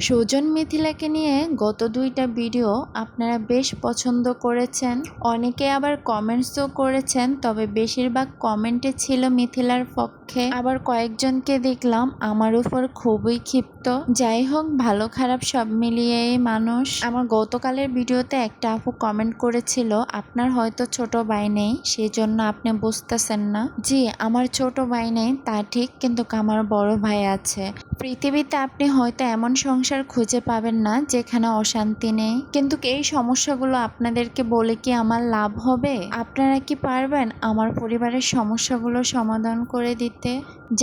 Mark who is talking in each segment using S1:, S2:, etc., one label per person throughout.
S1: সুজন মিথিলাকে নিয়ে গত 2টা ভিডিও আপনারা বেশ পছন্দ করেছেন, অনেকে আবার কমেন্টসও করেছেন। তবে বেশিরভাগ কমেন্টে ছিল মিথিলার পক্ষে, আবার কয়েকজনকে দেখলাম আমার উপর খুবই ক্ষিপ্ত। যাই হোক, ভালো খারাপ সব মিলিয়েই মানুষ। আমার গতকালের ভিডিওতে একটা আপু কমেন্ট করেছিল, আপনার হয়তো ছোট ভাই নেই সেই জন্য আপনি বুঝতেছেন না। জি, আমার ছোট ভাই নেই তা ঠিক, কিন্তু আমার বড় ভাই আছে। পৃথিবীতে আপনি হয়তো এমন সংসার খুঁজে পাবেন না যেখানে অশান্তি নেই, কিন্তু এই সমস্যাগুলো আপনাদেরকে বলে কি আমার লাভ হবে? আপনারা কি পারবেন আমার পরিবারের সমস্যাগুলো সমাধান করে দিতে?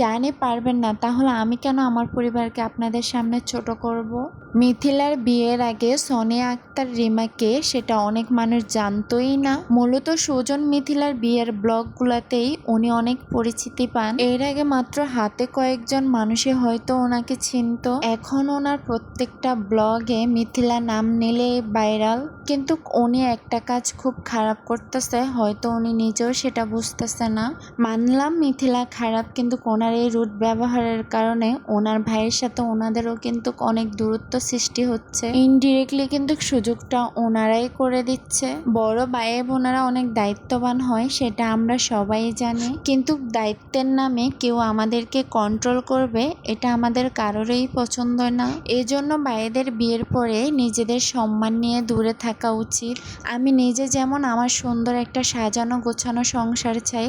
S1: জানি পারবেন না, তাহলে আমি কেন আমার পরিবারকে আপনাদের সামনে ছোট করব? মিথিলার বিয়ের আগে সোনিয়া আক্তার রিমাকে সেটা অনেক মানুষ জানতোই না। মূলত সুজন মিথিলার বিয়ের ব্লগগুলোতেই উনি অনেক পরিচিতি পান। এর আগে মাত্র হাতে কয়েকজন মানুষে হয়তো ওনাকে চিনত। এখন ওনার প্রত্যেকটা ব্লগে মিথিলা নাম নিলে ভাইরাল। কিন্তু উনি একটা কাজ খুব খারাপ করতেছে, হয়তো উনি নিজেও সেটা বুঝতেছে না। মানলাম মিথিলা খারাপ, কিন্তু ওনার এই রুট ব্যবহারের কারণে ওনার ভাইয়ের সাথে ওনাদেরও কিন্তু অনেক দূরত্ব সৃষ্টি হচ্ছে। ইনডিরেক্টলি কিন্তু সুযোগটা ওনারাই করে দিচ্ছে। বড় ভাই বোনেরা অনেক দায়িত্ববান হয়, সেটা আমরা সবাই জানি, কিন্তু দায়িত্বের নামে কেউ আমাদেরকে কন্ট্রোল করবে এটা আমাদের কারোরই পছন্দ না। এজন্য ভাইদের বিয়ের পরে নিজেদের সম্মান নিয়ে দূরে থাকা উচিত। আমি নিজে যেমন আমার সুন্দর একটা সাজানো গোছানো সংসার চাই,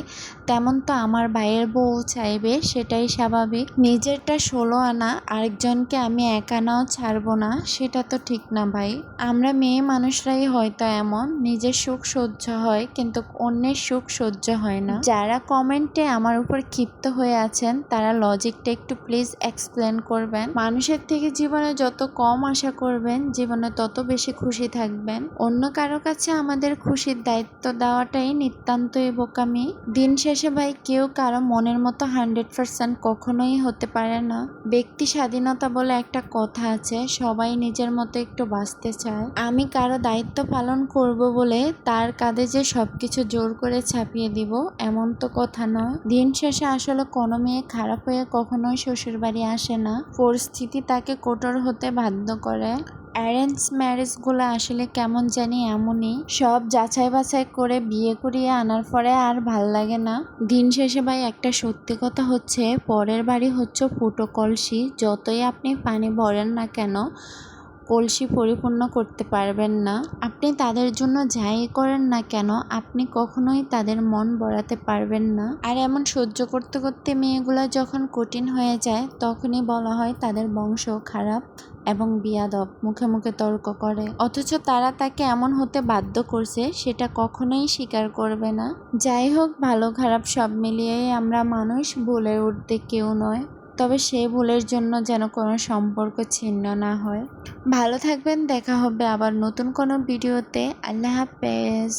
S1: তেমন তো আমার ভাইয়ের বউ চাইবে, সেটাই স্বাভাবিক। নিজেরটা 16 আনা, আরেকজনকে আমি 1 আনাও ছাড়বো না, সেটা তো ঠিক না ভাই। আমরা মেয়ে মানুষরাই হয়তো এমন, নিজের সুখ সহ্য হয় কিন্তু অন্যের সুখ সহ্য হয় না। যারা কমেন্টে আমার উপর ক্ষিপ্ত হয়ে আছেন তারা লজিকটা একটু প্লিজ এক্সপ্লেন করবেন। মানুষের থেকে জীবনে যত কম আশা করবেন জীবনে তত বেশি খুশি থাকবেন। অন্য কারো কাছে আমাদের খুশির দায়িত্ব দেওয়াটাই নিতান্তই বোকামি। দিন শেষে ভাই কেউ কারো মনের মতো 100% কখনোই হতে পারে না। ব্যক্তি স্বাধীনতা বলে একটা কথা আছে, সবাই নিজের মতো একটু বাঁচতে চায়। আমি কারো দায়িত্ব পালন করব বলে তার কাঁধে যে সবকিছু জোর করে ছাপিয়ে দিব এমন তো কথা নয়। দিন শেষে আসলে কোনো মেয়ে খারাপ হয়ে কখনোই শ্বশুর বাড়ি আসে না, পরিস্থিতি তাকে কঠোর হতে বাধ্য করে। অ্যারেঞ্জ ম্যারেজগুলো আসলে কেমন জানি এমনই, সব যাচাই বাছাই করে বিয়ে করিয়ে আনার পরে আর ভাল লাগে না। দিন শেষে ভাই একটা সত্যি কথা হচ্ছে, পরের বাড়ি হচ্ছে ফুটো কলসি। যতই আপনি পানি ভরেন না কেন কলসি পরিপূর্ণ করতে পারবেন না। আপনি তাদের জন্য যাই করেন না কেন আপনি কখনোই তাদের মন ভরাতে পারবেন না। আর এমন সহ্য করতে করতে মেয়েগুলা যখন কঠিন হয়ে যায় তখনই বলা হয় তাদের বংশ খারাপ এবং বিয়াদব, মুখে মুখে তর্ক করে, অথচ তারা তাকে এমন হতে বাধ্য করছে সেটা কখনোই স্বীকার করবে না। যাই হোক, ভালো খারাপ সব মিলিয়েই আমরা মানুষ, ভুলের ঊর্ধ্বে কেউ নয়। তবে সেই ভুলের জন্য যেন কোনো সম্পর্ক ছিন্ন না হয়। ভালো থাকবেন, দেখা হবে আবার নতুন কোনো ভিডিওতে। আল্লাহ হাফেজ।